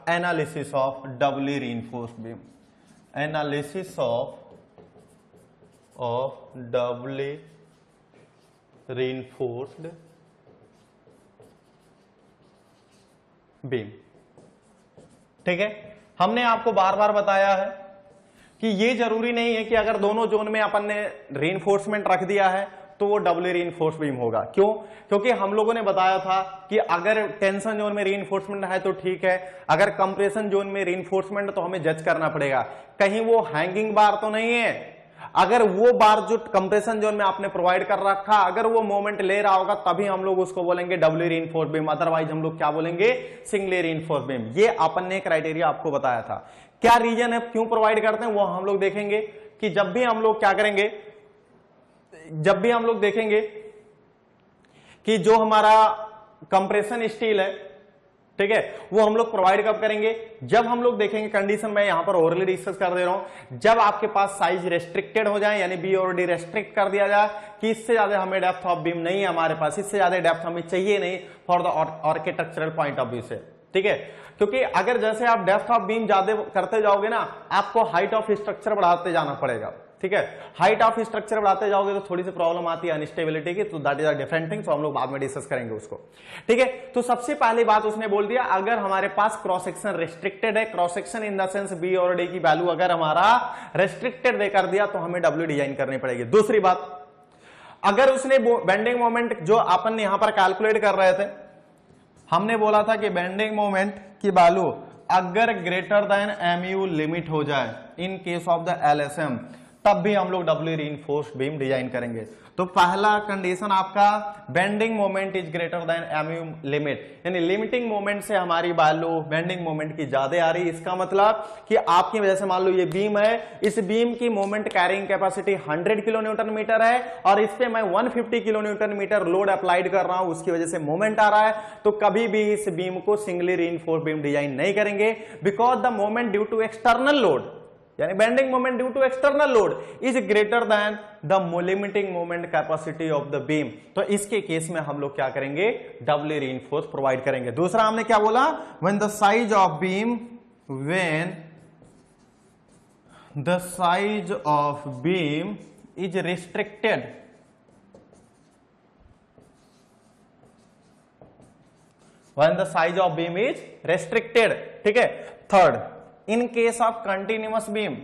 Analysis of doubly reinforced beam, analysis of doubly reinforced beam. ठीक है, हमने आपको बार बार बताया है कि ये जरूरी नहीं है कि अगर दोनों जोन में अपन ने रीइंफोर्समेंट रख दिया है तो वो डबली रीइंफोर्स बीम होगा। क्यों? क्योंकि हम लोगों ने बताया था कि अगर टेंशन जोन में रीइंफोर्समेंट है तो ठीक है, अगर कंप्रेशन जोन में रीइंफोर्समेंट तो हमें जज करना पड़ेगा कहीं वो हैंगिंग बार तो नहीं है। अगर वो बार जो कंप्रेशन जोन में आपने प्रोवाइड कर रखा अगर वो मोमेंट ले रहा होगा तभी हम लोग उसको बोलेंगे डबली रीइंफोर्स्ड बीम, अदरवाइज हम लोग क्या बोलेंगे? Singly reinforced beam. ये अपन ने क्राइटेरिया आपको बताया था। क्या रीजन है, क्यों प्रोवाइड करते हैं, वो हम लोग देखेंगे कि जब भी हम लोग क्या करेंगे, जब भी हम लोग देखेंगे कि जो हमारा कंप्रेशन स्टील है, ठीक है, वो हम लोग प्रोवाइड कब करेंगे? जब हम लोग देखेंगे कंडीशन में यहां पर ओरली डिस्कस कर दे रहा हूं, जब आपके पास साइज रेस्ट्रिक्टेड हो जाए, यानी बी और डी रेस्ट्रिक्ट कर दिया जाए कि इससे ज्यादा हमें डेप्थ ऑफ बीम नहीं है हमारे पास, इससे ज्यादा डेप्थ हमें चाहिए नहीं for the architectural point of view से। ठीक है, क्योंकि अगर जैसे आप डेप्थ ऑफ बीम ज्यादा करते जाओगे ना, आपको हाइट ऑफ स्ट्रक्चर बढ़ाते जाना पड़ेगा। ठीक है, हाइट ऑफ स्ट्रक्चर बढ़ाते जाओगे तो थोड़ी सी प्रॉब्लम आती है अनस्टेबिलिटी की, तो that is a different thing, तो हम लोग बाद में डिस्कस करेंगे उसको। ठीक है, तो सबसे पहली बात उसने बोल दिया अगर हमारे पास क्रॉस सेक्शन रेस्ट्रिक्टेड है, cross section in the sense B और डी की वैल्यू अगर हमारा रेस्ट्रिक्टेड दे कर दिया तो हमें डब्ल्यू डिजाइन करनी पड़ेगी। दूसरी बात, अगर उसने बेंडिंग मोमेंट जो अपन ने यहां पर कैलकुलेट कर रहे थे, हमने बोला था कि बेंडिंग मोमेंट की वैल्यू अगर ग्रेटर देन एमयू लिमिट हो जाए in case of the LSM, तब भी हम लोग डबली रीइंफोर्स्ड बीम डिजाइन करेंगे। तो पहला कंडीशन आपका bending moment is greater then MU limit, यानी लिमिटिंग मोमेंट से हमारी वैल्यू बेंडिंग मोमेंट की ज्यादा आ रही है। इसका मतलब कि आपकी वजह से मान लो ये बीम है, इस बीम की moment carrying capacity 100 kilo newton metre है और इस पे मैं 150 kilo newton metre load applied कर रहा हूं, उसकी वजह से मोमेंट आ रहा है, तो कभी भी इस बीम को सिंगली रीइंफोर्स्ड बीम डिजाइन नहीं करेंगे, because the moment due to external load, यानी bending moment due to external load is greater than the limiting moment capacity of the beam. तो इसके केस में हम लोग क्या करेंगे? डबली रीइंफोर्स प्रोवाइड करेंगे। दूसरा हमने क्या बोला? When the size of beam, when the size of beam is restricted, when the size of beam is restricted. ठीक है, third, in case of continuous beam,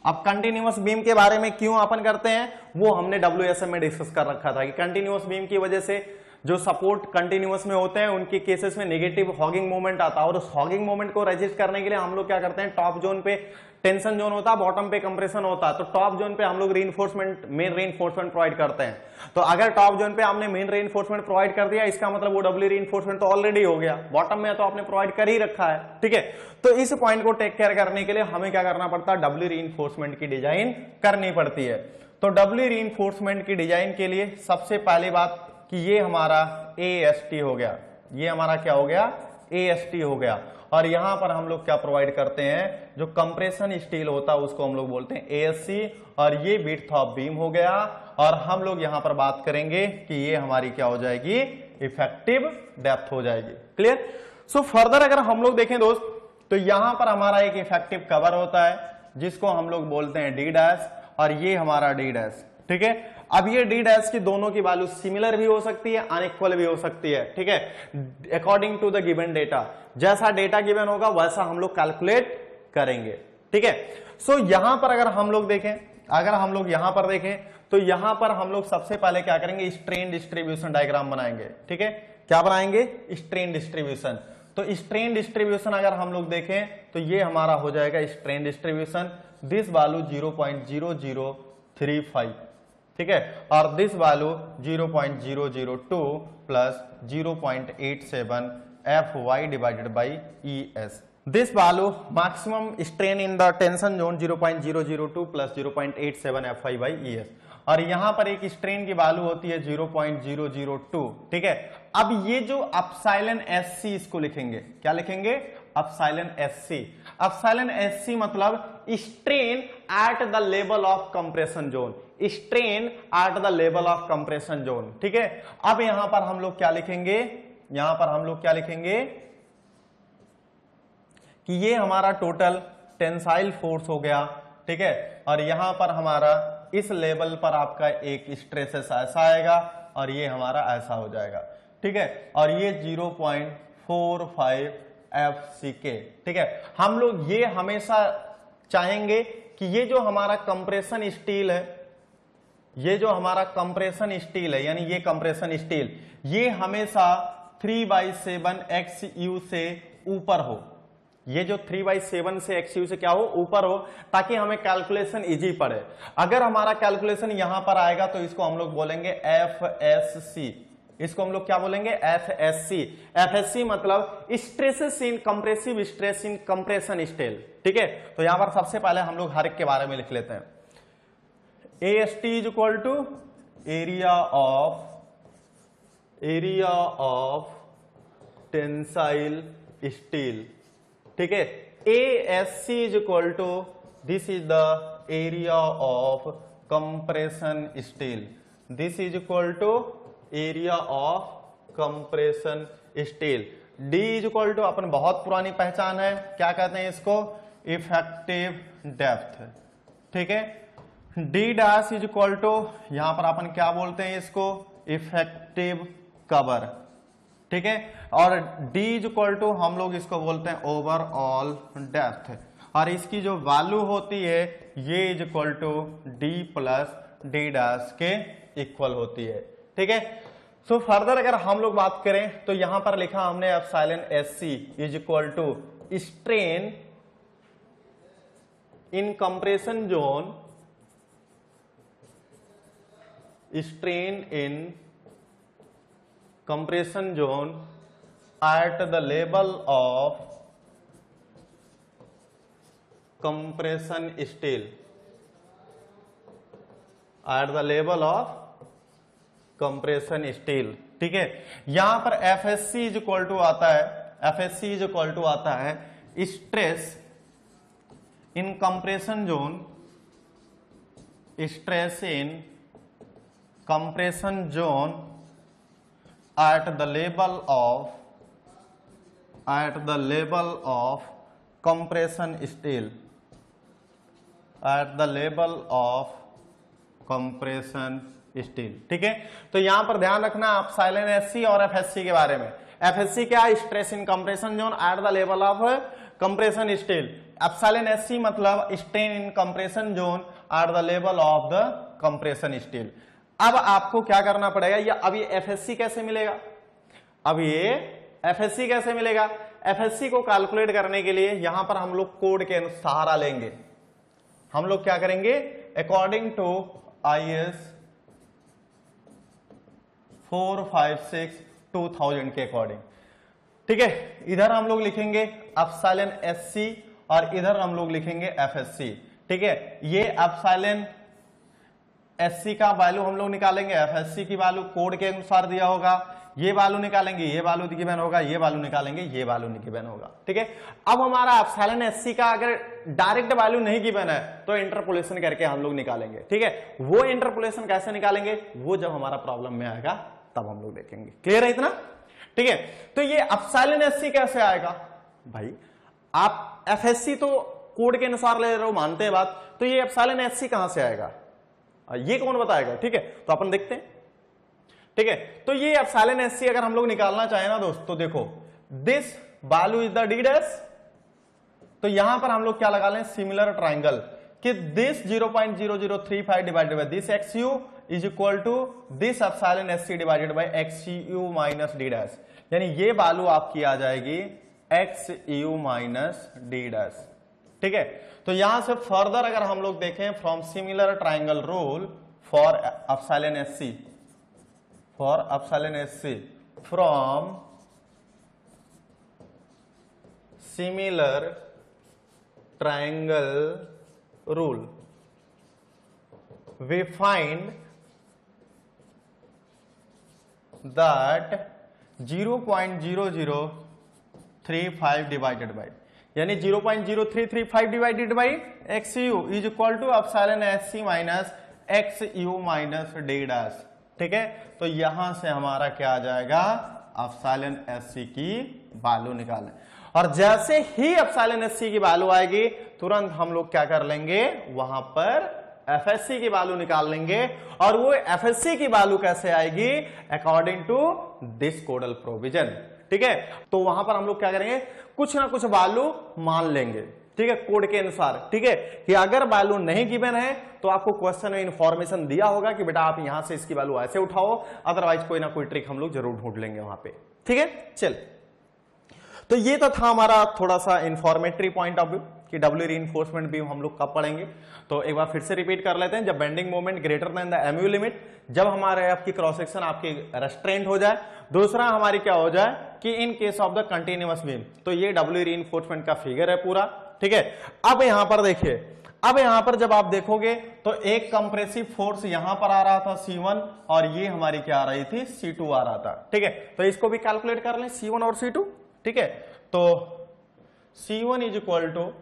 अब कंटिन्यूअस बीम के बारे में क्यों अपन करते हैं वो हमने डब्ल्यूएसएम में डिस्कस कर रखा था कि कंटिन्यूअस बीम की वजह से जो सपोर्ट कंटिन्यूअस में होते हैं उनके केसेस में नेगेटिव हॉगिंग मोमेंट आता है, और उस हॉगिंग मोमेंट को रेजिस्ट करने के लिए हम लोग क्या करते हैं, टॉप जोन पे टेंशन जोन होता है, बॉटम पे कंप्रेशन होता है, तो टॉप जोन पे हम लोग रीइंफोर्समेंट, मेन रीइंफोर्समेंट प्रोवाइड करते हैं। तो अगर टॉप जोन पे हमने मेन रीइंफोर्समेंट प्रोवाइड कर दिया, इसका मतलब वो डब्ल्यू रीइंफोर्समेंट तो ऑलरेडी हो गया, बॉटम में तो आपने प्रोवाइड कर ही रखा है। ठीक है, तो इस पॉइंट को टेक केयर करने के लिए हमें क्या करना पड़ता है? डब्ल्यू रीइंफोर्समेंट की डिजाइन करनी पड़ती है। तो डब्ल्यू रीइंफोर्समेंट की डिजाइन के लिए सबसे पहली बात कि ये हमारा AST हो गया, ये हमारा क्या हो गया? AST हो गया। और यहां पर हम लोग क्या प्रोवाइड करते हैं? जो कंप्रेशन स्टील होता है उसको हम लोग बोलते हैं ASC, और ये विड्थ ऑफ बीम हो गया। और हम लोग यहां पर बात करेंगे कि ये हमारी क्या हो जाएगी? इफेक्टिव डेप्थ हो जाएगी। क्लियर? सो फर्दर अगर हम लोग देखें दोस्त, तो यहां पर हमारा एक इफेक्टिव कवर होता है जिसको हम लोग बोलते हैं D', और ये हमारा D'। ठीक है, अब ये D' की दोनों की वैल्यू सिमिलर भी हो सकती है, अनइक्वल भी हो सकती है। ठीक है, according to the given data, जैसा डेटा गिवन होगा वैसा हम लोग कैलकुलेट करेंगे। ठीक है, सो यहां पर अगर हम लोग देखें, अगर हम लोग यहां पर देखें तो यहां पर हम लोग सबसे पहले क्या करेंगे? स्ट्रेन डिस्ट्रीब्यूशन डायग्राम बनाएंगे। ठीक है, क्या बनाएंगे? Strain distribution. तो स्ट्रेन डिस्ट्रीब्यूशन अगर हम लोग देखें तो ये हमारा हो जाएगा स्ट्रेन डिस्ट्रीब्यूशन, दिस वैल्यू 0.0035, ठीक है, और this value 0.002 plus 0.87 Fy divided by ES। This value maximum strain in the tension zone 0.002 plus 0.87 Fy by ES, और यहां पर एक स्ट्रेन की वैल्यू होती है 0.002। ठीक है, अब ये जो एप्सिलॉन SC इसको लिखेंगे, क्या लिखेंगे? Epsilon SC। एप्सिलॉन SC मतलब strain at the level of compression zone, strain at the level of compression zone. ठीक है, अब यहां पर हम लोग क्या लिखेंगे, यहां पर हम लोग क्या लिखेंगे कि ये हमारा टोटल टेंसाइल फोर्स हो गया। ठीक है, और यहां पर हमारा इस लेवल पर आपका एक स्ट्रेसेस ऐसा आएगा और ये हमारा ऐसा हो जाएगा। ठीक है, और ये 0.45 FCK। ठीक है, हम लोग ये हमेशा चाहेंगे कि ये जो हमारा कंप्रेशन स्टील है, ये जो हमारा कंप्रेशन स्टील है, यानी ये कंप्रेशन स्टील, ये हमेशा 3/7 XU से ऊपर हो। ये जो 3/7 से XU से क्या हो, ऊपर हो, ताकि हमें कैलकुलेशन इजी पड़े। अगर हमारा कैलकुलेशन यहां पर आएगा तो इसको हम लोग बोलेंगे FSC। इसको हम लोग क्या बोलेंगे, FSC। FSC मतलब stresses in compressive stress in compression steel. ठीक है, तो यहां पर सबसे पहले हम लोग हर एक के बारे में लिख लेते हैं। AST is equal to area of tensile steel. ठीक है, ASC is equal to, this is the area of compression steel, this is equal to area of compression steel. D is equal to, अपन बहुत पुरानी पहचान है, क्या कहते हैं इसको, इफेक्टिव डेप्थ। ठीक है, D dash is equal to, यहां पर अपन क्या बोलते हैं इसको, इफेक्टिव कवर। ठीक है, और D इज इक्वल टू हम लोग इसको बोलते हैं ओवरऑल डेप्थ, और इसकी जो वैल्यू होती है ये is equal to D plus D dash के इक्वल होती है। ठीक है, सो फर्दर अगर हम लोग बात करें तो यहां पर लिखा हमने epsilon SC is equal to strain in compression zone, strain in compression zone at the level of compression steel, at the level of compression steel। ठीक है, यहां पर FSC इज इक्वल टू आता है, FSC इज इक्वल टू आता है stress in compression zone, stress in compression zone at the level of compression steel, at the level of compression steel। ठीक है, तो यहां पर ध्यान रखना आप एप्सिलॉन SC और FSC के बारे में। FSC क्या है, stress in compression zone at the level of compression steel. Epsilon SC मतलब strain in compression zone at the level of the compression steel. अब आपको क्या करना पड़ेगा, ये अब ये FSC कैसे मिलेगा, अब ये FSC कैसे मिलेगा, FSC को कैलकुलेट करने के लिए यहां पर हम लोग कोड के सहारा लेंगे। हम लोग क्या करेंगे, अकॉर्डिंग टू IS 456/2000 के अकॉर्डिंग। ठीक है, इधर हम लोग लिखेंगे एप्सिलॉन SC और इधर हम लोग लिखेंगे FSC। ठीक है, ये एप्सिलॉन SC का वैल्यू हम लोग निकालेंगे, FSC की वैल्यू कोड के अनुसार दिया होगा, ये वैल्यू निकालेंगे, ये वैल्यू गिवन होगा, ये वैल्यू निकालेंगे, ये वैल्यू गिवन होगा। ठीक है, अब हमारा एप्सिलॉन SC का अगर डायरेक्ट वैल्यू नहीं गिवन है तो इंटरपोलेशन करके हम लोग निकालेंगे। ठीक है, वो इंटरपोलेशन कैसे निकालेंगे वो जब हमारा प्रॉब्लम में आएगा तब हम लोग देखेंगे। क्लियर है इतना? ठीक है, तो ये एप्सिलॉन SC कैसे आएगा भाई, आप FSC तो कोड के अनुसार ले रहे हो, मानते हैं बात, तो ये एप्सिलॉन SC कहां से आएगा, ये कौन बताएगा? ठीक है, तो अपन देखते हैं। ठीक है, तो ये एप्सिलॉन SC अगर हम लोग निकालना चाहे ना दोस्तों, देखो this value is the D dash, तो यहां पर हम लोग क्या लगा लें, सिमिलर ट्राइंगल, कि this 0.0035 divided by this XU is equal to this epsilon SC divided by XU minus D dash, यानी ये वैल्यू आपकी आ जाएगी XU माइनस D डैश। ठीक है, तो यहां से फर्दर अगर हम लोग देखें, from similar triangle rule for epsilon SC, from similar triangle rule we find that 0.0035 divided by, यानी 0.0335 divided by x u is equal to epsilon S C minus x u minus D dash. ठीक है, तो यहां से हमारा क्या आ जाएगा, epsilon S सी की वैल्यू निकालें, और जैसे ही एप्सिलॉन एस सी की वैल्यू आएगी तुरंत हम लोग क्या कर लेंगे, वहां पर एफएससी की वैल्यू निकाल लेंगे। और वो एफएससी की वैल्यू कैसे आएगी, according to this codal provision. ठीक है, तो वहां पर हम लोग क्या करेंगे, कुछ ना कुछ वैल्यू मान लेंगे, ठीक है, कोड के अनुसार। ठीक है, कि अगर वैल्यू नहीं गिवन है तो आपको क्वेश्चन में इंफॉर्मेशन दिया होगा कि बेटा आप यहां से इसकी वैल्यू ऐसे उठाओ, अदरवाइज कोई ना कोई ट्रिक हम लोग जरूर ढूंढ लेंगे वहां पे। ठीक है, चल, तो ये तो था हमारा थोड़ा सा इंफॉर्मेटरी पॉइंट ऑफ व्यू कि डब्ल्यू रीइंफोर्समेंट बीम हम लोग कब पढ़ेंगे। तो एक बार फिर से रिपीट कर लेते हैं, जब bending moment greater than the MU limit, जब हमारे आपकी क्रॉस सेक्शन आपकी रेस्ट्रेंट हो जाए। दूसरा हमारी क्या हो जाए कि in case of the continuous beam, तो ये डब्ल्यू रीइंफोर्समेंट का फिगर है पूरा। ठीक है, अब यहां पर देखिए, अब यहां पर जब आप देखोगे तो एक कंप्रेसिव फोर्स यहां पर आ रहा था C1 और ये हमारी क्या आ रही थी, C2 आ रहा था। ठीक है, तो इसको भी कैलकुलेट कर लें C1 और C2। ठीक है, तो C1 इज इक्वल टू,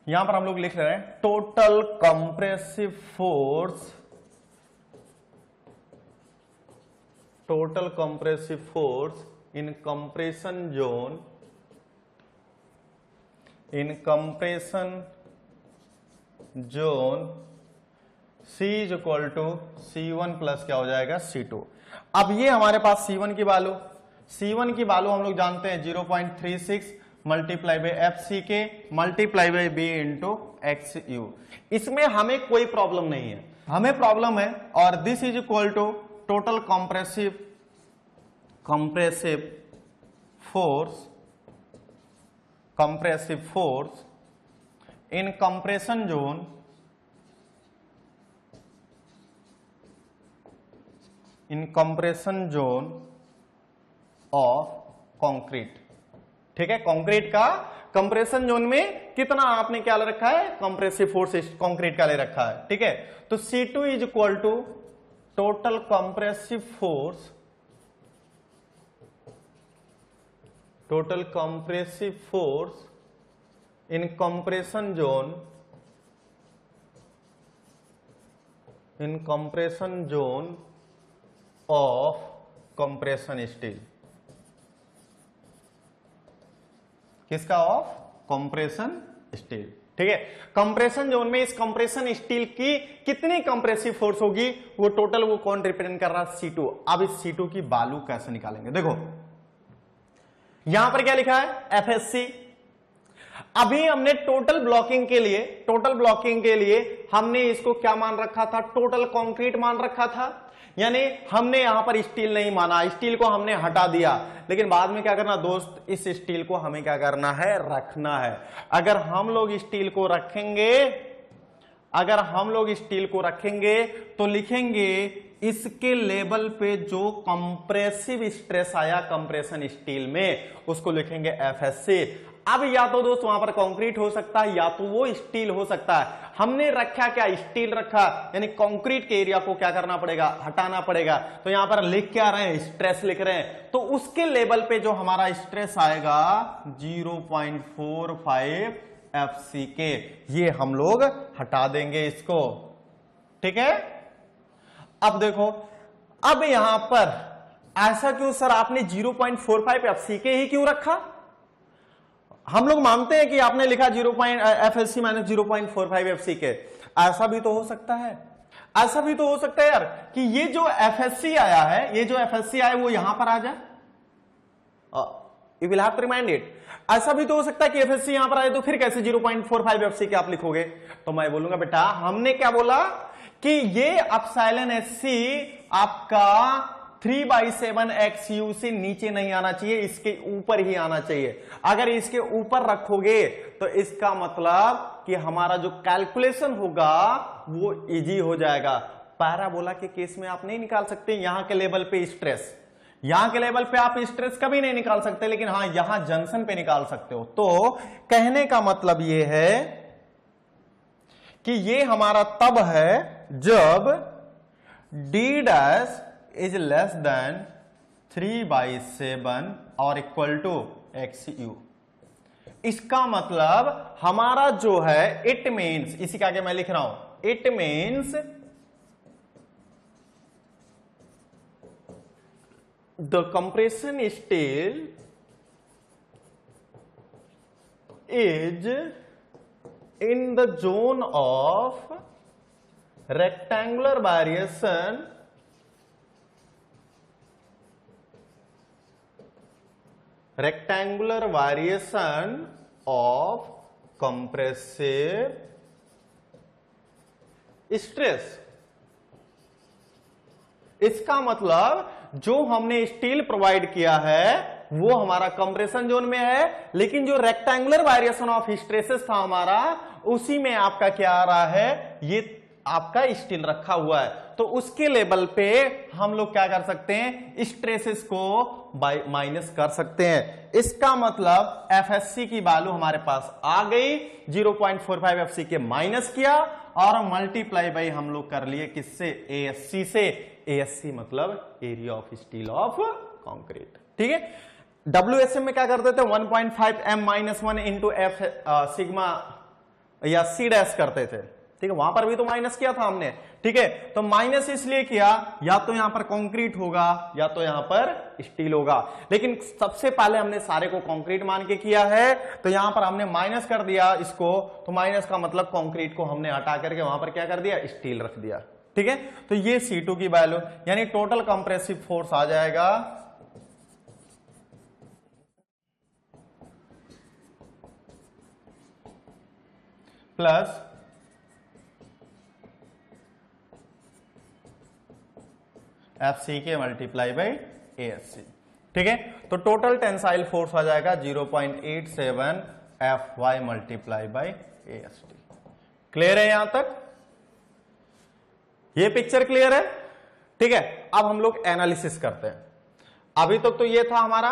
यहां पर हम लोग लिख रहे हैं total compressive force, total compressive force in compression zone, in compression zone C is equal to C1 plus क्या हो जाएगा, C2। अब ये हमारे पास C1 की वैल्यू, C1 की वैल्यू हम लोग जानते हैं 0.36 मल्टीप्लाई बाई एफ सी के multiply by B into X U. इसमें हमें कोई प्रॉब्लम नहीं है, हमें प्रॉब्लम है, और this is equal to total compressive force, compressive force in compression zone, in compression zone of concrete. ठीक है, कंक्रीट का कंप्रेशन जोन में कितना आपने क्या ले रखा है, कंप्रेसिव फोर्स कंक्रीट का ले रखा है। ठीक है, तो C2 is equal to total compressive force, total compressive force in compression zone, in compression zone of compression steel. किसका, ऑफ कंप्रेशन स्टील। ठीक है, कंप्रेशन जोन में इस कंप्रेशन स्टील की कितनी कंप्रेसिव फोर्स होगी, वो टोटल वो कौन रिप्रेजेंट कर रहा है, C2। अब इस C2 की वैल्यू कैसे निकालेंगे, देखो यहां पर क्या लिखा है, एफएससी। अभी हमने टोटल ब्लॉकिंग के लिए हमने इसको क्या मान रखा था, टोटल कंक्रीट मान रखा था, यानी हमने यहां पर स्टील नहीं माना, स्टील को हमने हटा दिया। लेकिन बाद में क्या करना दोस्त, इस स्टील को हमें क्या करना है, रखना है। अगर हम लोग स्टील को रखेंगे, अगर हम लोग स्टील को रखेंगे तो लिखेंगे इसके लेवल पे जो कंप्रेसिव स्ट्रेस आया कंप्रेशन स्टील में, उसको लिखेंगे एफएससी। अब या तो दोस्त वहां पर कंक्रीट हो सकता है या तो वो स्टील हो सकता है। हमने रखा क्या, स्टील रखा, यानी कंक्रीट के एरिया को क्या करना पड़ेगा, हटाना पड़ेगा। तो यहां पर लिख क्या रहे हैं, स्ट्रेस लिख रहे हैं, तो उसके लेवल पे जो हमारा स्ट्रेस आएगा 0.45 FCK, ये हम लोग हटा देंगे इसको। ठीक है, अब देखो, अब यहां पर ऐसा क्यों सर आपने 0.45 FCK ही क्यों रखा, हम लोग मानते हैं कि आपने लिखा FSC माइनस 0.45 FCK। ऐसा भी तो हो सकता है, ऐसा भी तो हो सकता है यार कि ये जो FSC आया है, ये जो FSC आया वो यहां पर आ जाए, you will have to remind it. ऐसा भी तो हो सकता है कि FSC यहां पर आए, तो फिर कैसे 0.45 FCK आप लिखोगे। तो मैं बोलूंगा बेटा हमने क्या बोला कि ये एप्सिलॉन SC आपका 3/7 XU से नीचे नहीं आना चाहिए, इसके ऊपर ही आना चाहिए। अगर इसके ऊपर रखोगे तो इसका मतलब कि हमारा जो कैलकुलेशन होगा वो इजी हो जाएगा। पैराबोला के केस में आप नहीं निकाल सकते यहां के लेवल पे स्ट्रेस, यहां के लेवल पे आप स्ट्रेस कभी नहीं निकाल सकते, लेकिन हां यहां जंक्शन पे निकाल सकते हो। तो कहने का मतलब ये है कि ये हमारा तब है जब D dash is less than 3/7 और इक्वल टू एक्स यू। इसका मतलब हमारा जो है इट मीन्स, इसी का आगे मैं लिख रहा हूं, it means the compression steel is in the zone of rectangular variation of compressive stress। इसका मतलब जो हमने स्टील प्रोवाइड किया है वो हमारा कंप्रेशन जोन में है, लेकिन जो रेक्टेंगुलर वेरिएशन ऑफ स्ट्रेसेस था हमारा, उसी में आपका क्या आ रहा है, ये आपका स्टील रखा हुआ है। तो उसके लेवल पे हम लोग क्या कर सकते हैं, स्ट्रेसेस को माइनस कर सकते हैं। इसका मतलब एफएससी की वैल्यू हमारे पास आ गई, 0.45 एफसी के माइनस किया और मल्टीप्लाई बाई हम लोग कर लिए किससे, एएससी से। एएससी मतलब area of steel of concrete. ठीक है, WSM में क्या करते थे, 1.5 m - 1 इंटू एफ सिग्मा या सी डैश करते थे। ठीक है, वहां पर भी तो माइनस किया था हमने। ठीक है, तो माइनस इसलिए किया, या तो यहां पर कंक्रीट होगा या तो यहां पर स्टील होगा, लेकिन सबसे पहले हमने सारे को कंक्रीट मान के किया है, तो यहां पर हमने माइनस कर दिया इसको, तो माइनस का मतलब कंक्रीट को हमने हटा करके वहां पर क्या कर दिया, स्टील रख दिया। ठीक है, तो ये C2 की वैल्यू यानी टोटल कंप्रेसिव फोर्स आ जाएगा प्लस FC के मल्टीप्लाई बाई ASC। ठीक है, तो टोटल टेंसाइल फोर्स आ जाएगा 0.87 FY multiply by AST। Clear है यहां तक, ये पिक्चर क्लियर है। ठीक है, अब हम लोग एनालिसिस करते हैं। अभी तक तो ये था हमारा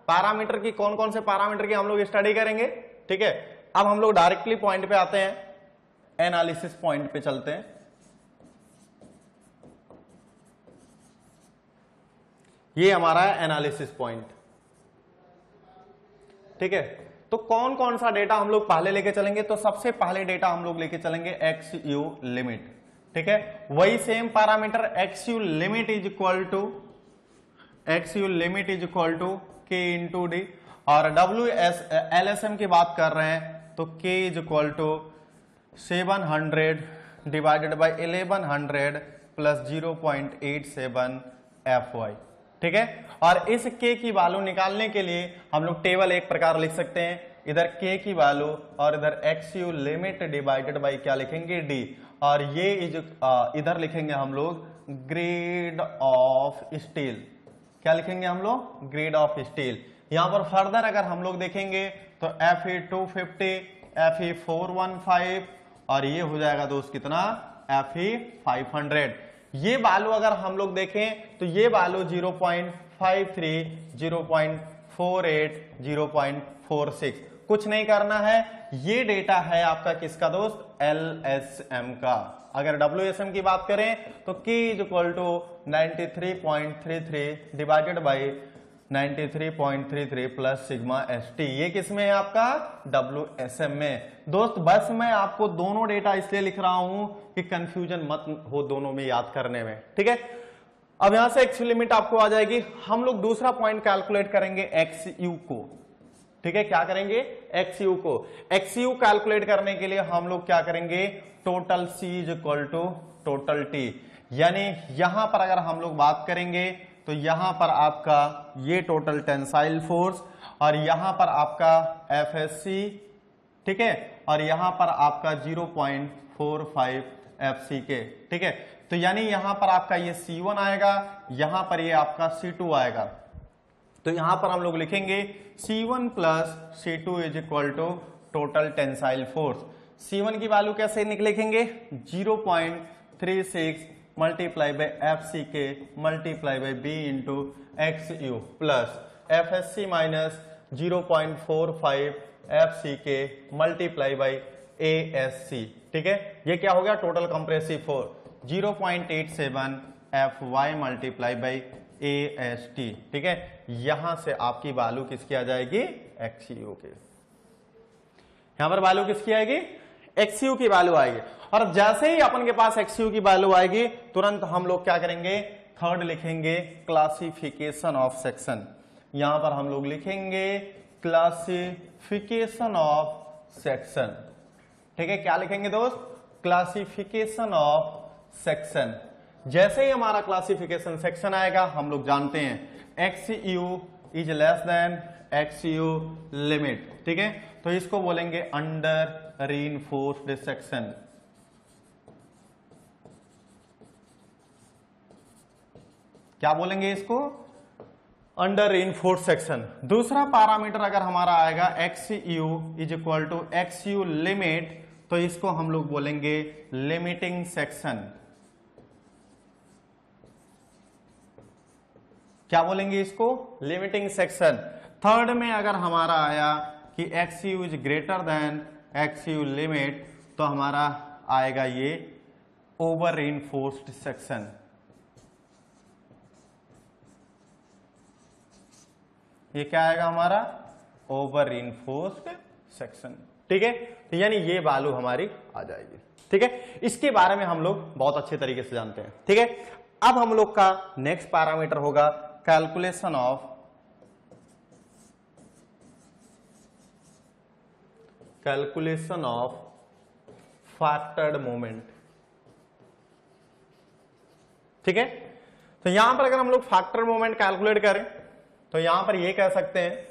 पैरामीटर की, कौन कौन से पैरामीटर की हम लोग स्टडी करेंगे। ठीक है, अब हम लोग डायरेक्टली पॉइंट पे आते हैं, एनालिसिस पॉइंट पे चलते हैं। ये हमारा है एनालिसिस पॉइंट। ठीक है, तो कौन कौन सा डेटा हम लोग पहले लेके चलेंगे, तो सबसे पहले डेटा हम लोग लेके चलेंगे एक्स यू लिमिट। ठीक है, वही same parameter X U limit is equal to K into D, और LSM की बात कर रहे हैं तो k is equal to 700 divided by 1100 plus 0.87 FY। ठीक है, और इस k की वैल्यू निकालने के लिए हम लोग टेबल एक प्रकार लिख सकते हैं, इधर k की वैल्यू और इधर x U limit divided by क्या लिखेंगे, d, और ये इधर लिखेंगे हम लोग ग्रेड ऑफ स्टील। क्या लिखेंगे हम लोग, ग्रेड ऑफ स्टील। यहां पर फर्दर अगर हम लोग देखेंगे तो Fe 250, Fe 415 और ये हो जाएगा दोस्त कितना, Fe 500। ये वैल्यू अगर हम लोग देखें तो ये वैल्यू 0.53, 0.48, 0.46, कुछ नहीं करना है। ये डेटा है आपका किसका दोस्त, LSM का। अगर WSM की बात करें तो K is equal to 93.33 divided by 93.33 plus sigma ST। ये किसमें है आपका, WSM में। दोस्त बस मैं आपको दोनों डेटा इसलिए लिख रहा हूं कि कंफ्यूजन मत हो दोनों में याद करने में। ठीक है, अब यहां से एक्स लिमिट आपको आ जाएगी। हम लोग दूसरा पॉइंट कैलकुलेट करेंगे XU को। ठीक है, क्या करेंगे, XU को। XU कैलकुलेट करने के लिए हम लोग क्या करेंगे, total C is equal to total T। यानी यहां पर अगर हम लोग बात करेंगे तो यहां पर आपका ये टोटल टेंसाइल फोर्स, और यहां पर आपका FSC, ठीक है, और यहां पर आपका 0.45 FCK। ठीक है, तो यानी यहां पर आपका ये C1 आएगा, यहां पर ये आपका C2 आएगा। तो यहां पर हम लोग लिखेंगे C1 plus C2 is equal to total tensile force. C1 की वैल्यू कैसे लिखेंगे, 0.36 multiply by FCK multiply by B into XU plus FSC minus 0.45 FCK multiply by ASC। ठीक है, ये क्या हो गया, total compressive force 0.87 FY multiply by AST। ठीक है, यहां से आपकी वैल्यू किसकी आ जाएगी, XU की। यहां पर वैल्यू किसकी आएगी? XU की वैल्यू आएगी। और जैसे ही अपन के पास XU की वैल्यू आएगी तुरंत हम लोग क्या करेंगे? थर्ड लिखेंगे क्लासिफिकेशन ऑफ सेक्शन। यहां पर हम लोग लिखेंगे क्लासिफिकेशन ऑफ सेक्शन। ठीक है, क्या लिखेंगे दोस्त? Classification of section. जैसे ही हमारा क्लासिफिकेशन सेक्शन आएगा हम लोग जानते हैं XU is less than XU limit. ठीक है, तो इसको बोलेंगे अंडर रीइंफोर्स्ड सेक्शन। क्या बोलेंगे इसको? Under reinforced section. दूसरा पैरामीटर अगर हमारा आएगा XU is equal to XU limit, तो इसको हम लोग बोलेंगे लिमिटिंग सेक्शन। क्या बोलेंगे इसको? Limiting section. थर्ड में अगर हमारा आया कि XU is greater then XU limit, तो हमारा आएगा ये ओवर रीइंफोर्स्ड सेक्शन। ये क्या आएगा हमारा? Over reinforced section. ठीक है, तो यानी ये वैल्यू हमारी आ जाएगी। ठीक है, इसके बारे में हम लोग बहुत अच्छे तरीके से जानते हैं। ठीक है, अब हम लोग का नेक्स्ट पैरामीटर होगा कैलकुलेशन ऑफ फैक्टर्ड मोमेंट। ठीक है, तो यहां पर अगर हम लोग फैक्टर्ड मोमेंट कैलकुलेट करें तो यहां पर ये कह सकते हैं,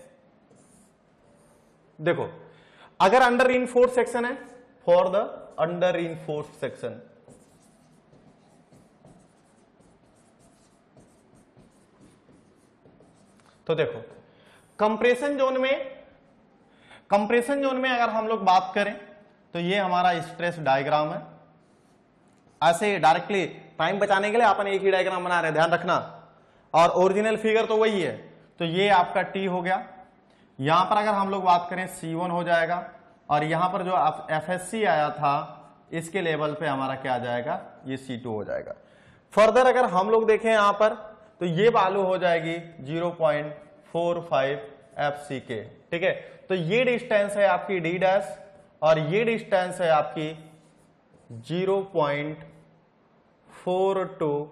देखो अगर अंडर रीइंफोर्स्ड सेक्शन है, for the under reinforced section, तो देखो कंप्रेशन जोन में अगर हम लोग बात करें तो ये हमारा स्ट्रेस डायग्राम है। ऐसे डायरेक्टली टाइम बचाने के लिए अपन एक ही डायग्राम बना रहे हैं, ध्यान रखना, और ओरिजिनल फिगर तो वही है। तो ये आपका T हो गया। यहां पर अगर हम लोग बात करें C1 हो जाएगा, और यहां पर जो FSC आया था इसके लेवल पे हमारा क्या आ जाएगा? ये C2 हो जाएगा। फर्दर अगर हम लोग देखें यहां पर तो ये वैल्यू हो जाएगी 0.45 FCK। ठीक है, तो ये डिस्टेंस है आपकी D डैश और ये डिस्टेंस है आपकी 0.42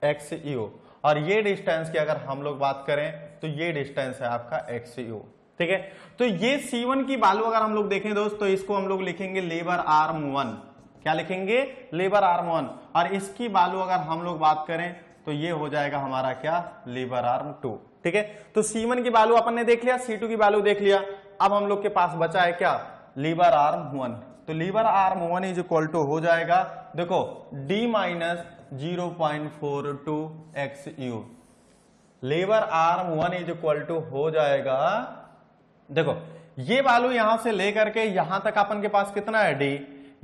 XU, और ये डिस्टेंस की अगर हम लोग बात करें तो ये डिस्टेंस है आपका XU। ठीक है, तो ये C1 की वैल्यू अगर हम लोग देखें दोस्त तो इसको हम लोग लिखेंगे लेबर आर्म 1। क्या लिखेंगे? Labour arm 1। और इसकी वैल्यू अगर हम लोग बात करें तो ये हो जाएगा हमारा क्या? लेबर आर्म 2। ठीक है, तो C1 की वैल्यू अपन ने देख लिया, C2 की वैल्यू देख लिया। अब हम लोग के पास बचा है क्या? लेबर आर्म 1। तो लेबर आर्म 1 इज इक्वल टू हो जाएगा, देखो D माइनस 0.42 XU। लेबर आर्म 1 इज इक्वल टू हो जाएगा, देखो ये वैल्यू यहां से लेकर के यहां तक अपन के पास कितना है? D।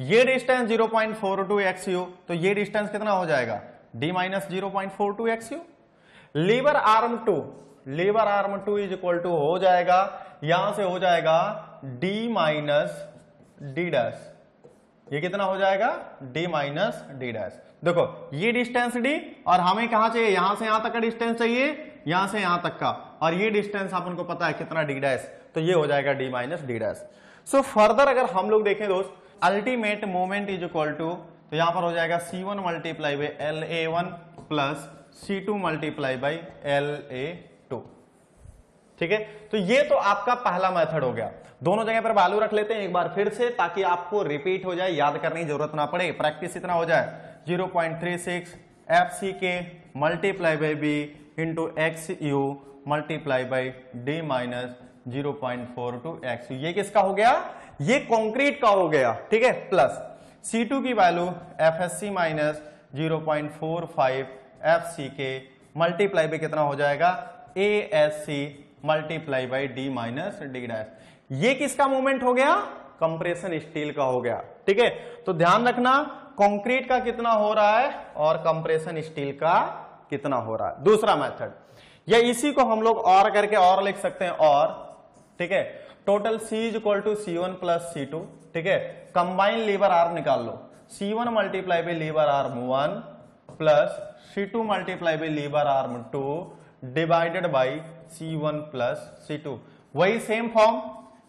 ये डिस्टेंस 0.42 XU, तो ये डिस्टेंस कितना हो जाएगा? D minus 0.42 XU। लेबर आर्म 2 इज इक्वल टू हो जाएगा, यहां से हो जाएगा D माइनस D डैश। ये कितना हो जाएगा? D minus D dash. देखो ये डिस्टेंस D, और हमें कहां चाहिए? यहां से यहां तक का डिस्टेंस चाहिए, यहां से यहां तक का, और ये डिस्टेंस अपन को पता है कितना D डैश, तो ये हो जाएगा D minus D dash. So further अगर हम लोग देखें दोस्त, ultimate moment is equal to, तो यहां पर हो जाएगा C1 multiply by LA1 plus C2 multiply by LA2। ठीक है, तो ये तो आपका पहला मेथड हो गया। दोनों जगह पर वैल्यू रख लेते हैं एक बार फिर से, ताकि आपको रिपीट हो जाए, याद करने की जरूरत ना पड़े, प्रैक्टिस इतना हो जाए। 0.36 FCK multiply by B into XU multiply by D minus 0.42 XU। ये किसका हो गया? ये कंक्रीट का हो गया। ठीक है, प्लस C2 की value FSC minus 0.45 FCK multiply by कितना हो जाएगा? ASC multiply by D minus D dash. ये किसका मूवमेंट हो गया? कंप्रेशन स्टील का हो गया। ठीक है, तो ध्यान रखना कंक्रीट का कितना हो रहा है और कंप्रेशन स्टील का कितना हो रहा है। दूसरा मेथड, या इसी को हम लोग और करके और लिख सकते हैं, और ठीक है, total C is equal to C1 plus C2। ठीक है, कंबाइन लेबर आर्म निकाल लो, C1 मल्टीप्लाई बाई लेबर arm 1 plus C2 multiply by लेबर arm 2 divided by C1 plus C2। वही सेम फॉर्म,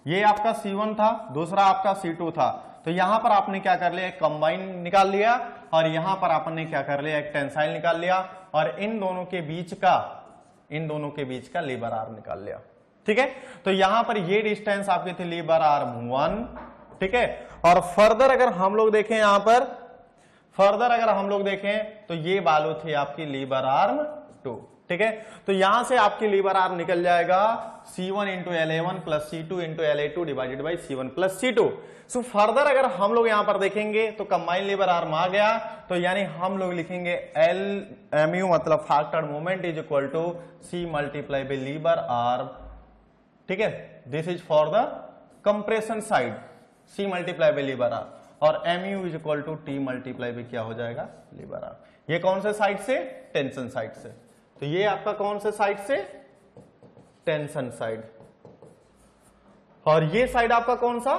ये आपका C1 था, दूसरा आपका C2 था, तो यहां पर आपने क्या कर लिया, एक कंबाइन निकाल लिया, और यहां पर आपने क्या कर लिया, एक टेंसाइल निकाल लिया, और इन दोनों के बीच का लीवर आर्म निकाल लिया। ठीक है, तो यहां पर ये डिस्टेंस आपकी थी लीवर आर्म 1। ठीक है, और फर्दर अगर हम लोग देखें, यहां पर फर्दर अगर हम लोग देखें तो ये वाल्यू थी आपकी लीवर आर्म 2। ठीक है, तो यहां से आपकी लीवर आर्म निकल जाएगा C1 into LA1 plus C2 into LA2 divided by C1 plus C2। So further अगर हम लोग यहां पर देखेंगे तो कंबाइन लीवर आर्म आ गया, तो यानी हम लोग लिखेंगे LMU मतलब factored moment is equal to C multiply by lever arm. ठीक है, this is for the compression side, C multiply by lever arm, और MU is equal to T multiply by क्या हो जाएगा, लीवर आर्म। ये कौन से साइड से, टेंशन साइड से, तो ये आपका कौन से साइड से, टेंशन साइड, और ये साइड आपका कौन सा,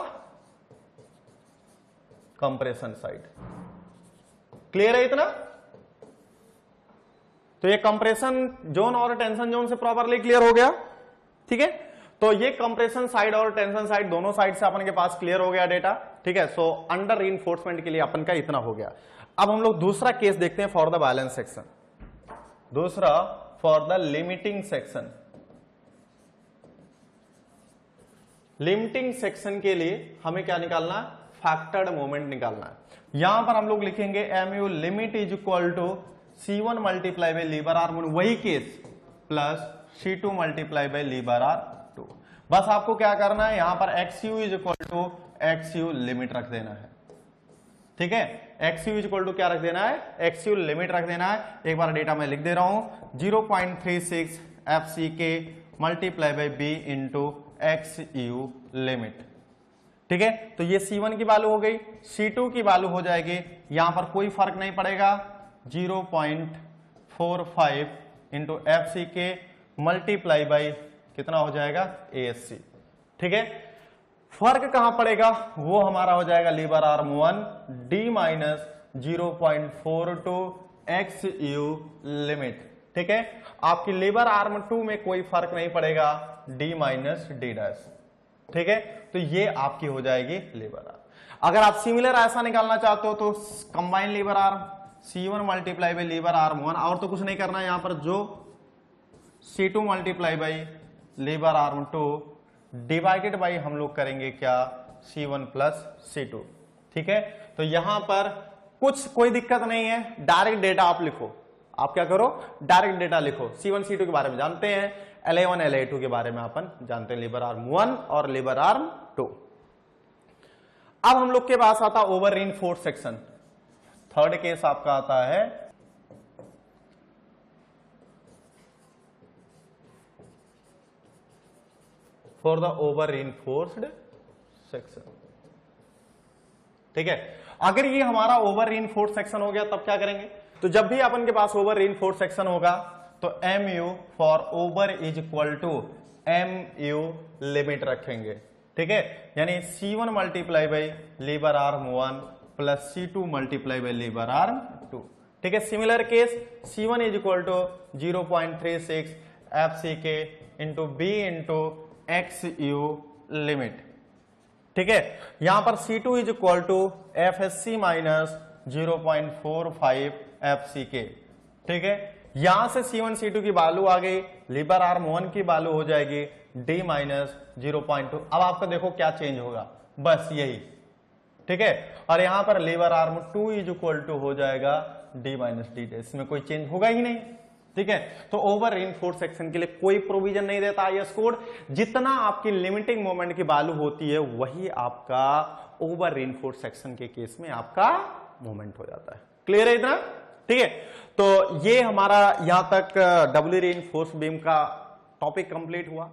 कंप्रेशन साइड। क्लियर है इतना? तो ये कंप्रेशन जोन और टेंशन जोन से प्रॉपरली क्लियर हो गया। ठीक है, तो ये कंप्रेशन साइड और टेंशन साइड दोनों साइड से अपन के पास क्लियर हो गया डेटा। ठीक है, सो अंडर रीइंफोर्समेंट के लिए अपन का इतना हो गया। अब हम लोग दूसरा केस देखते हैं फॉर द बैलेंस सेक्शन, दूसरा for the limiting section. Limiting section के लिए हमें क्या निकालना है, फैक्टर्ड मोमेंट निकालना है। यहां पर हम लोग लिखेंगे MU limit is equal to C1 multiply by lever arm, वही case, plus C2 multiply by lever arm 2। बस आपको क्या करना है, यहां पर XU is equal to XU limit रख देना है। ठीक है, XU इज इक्वल टू क्या रख देना है, XU लिमिट रख देना है। एक बार डेटा मैं लिख दे रहा हूं, 0.36 FCK multiply by B into XU limit. ठीक है, तो ये C1 की वैल्यू हो गई, C2 की वैल्यू हो जाएगी, यहां पर कोई फर्क नहीं पड़ेगा, 0.45 इंटू FCK मल्टीप्लाई बाई कितना हो जाएगा, ASC। ठीक है, फर्क कहां पड़ेगा, वो हमारा हो जाएगा lever arm 1 D minus 0.42 XU limit. ठीक है, आपकी लीवर आर्म 2 में कोई फर्क नहीं पड़ेगा, D माइनस D डैश। ठीक है, तो ये आपकी हो जाएगी लीवर आर्म। अगर आप सिमिलर ऐसा निकालना चाहते हो तो combine lever arm C1 multiply by lever arm 1, और तो कुछ नहीं करना है, यहां पर जो C2 multiply by lever arm 2 divided by हम लोग करेंगे क्या, C1 प्लस C2। ठीक है, तो यहां पर कोई दिक्कत नहीं है, डायरेक्ट डेटा आप लिखो। आप क्या करो, डायरेक्ट डेटा लिखो। C1 C2 के बारे में जानते हैं, LA1 LA2 के बारे में अपन जानते हैं, लीवर आर्म 1 और लीवर आर्म 2। अब हम लोग के पास आता over reinforced section. Third case आपका आता है for the over reinforced section. ठीक है, अगर ये हमारा ओवर रीइंफोर्स्ड सेक्शन हो गया तब क्या करेंगे, तो जब भी अपन के पास ओवर रीइंफोर्स्ड सेक्शन होगा तो MU for over is equal to MU limit रखेंगे। ठीक है, यानी C1 multiply by lever arm 1 plus C2 multiply by lever arm 2। ठीक है, similar case, C1 is equal to 0.36 FCK into B into XU limit. ठीक है, यहां पर C2 is equal to FSC minus 0.45 FCK। ठीक है, यहां से C1 C2 की वैल्यू आ गई, लीवर आर्म 1 की वैल्यू हो जाएगी D माइनस 0.2। अब आपका देखो क्या चेंज होगा, बस यही। ठीक है, और यहां पर lever arm 2 is equal to हो जाएगा D माइनस D, इसमें कोई चेंज होगा ही नहीं। ठीक है, तो ओवर रीइंफोर्स्ड सेक्शन के लिए कोई प्रोविजन नहीं देता IS कोड, जितना आपकी लिमिटिंग मोमेंट की वैल्यू होती है वही आपका ओवर रीइंफोर्स्ड सेक्शन के केस में आपका मोमेंट हो जाता है। क्लियर है इतना? ठीक है, तो ये हमारा यहां तक डबली रीइंफोर्स्ड बीम का टॉपिक कंप्लीट हुआ।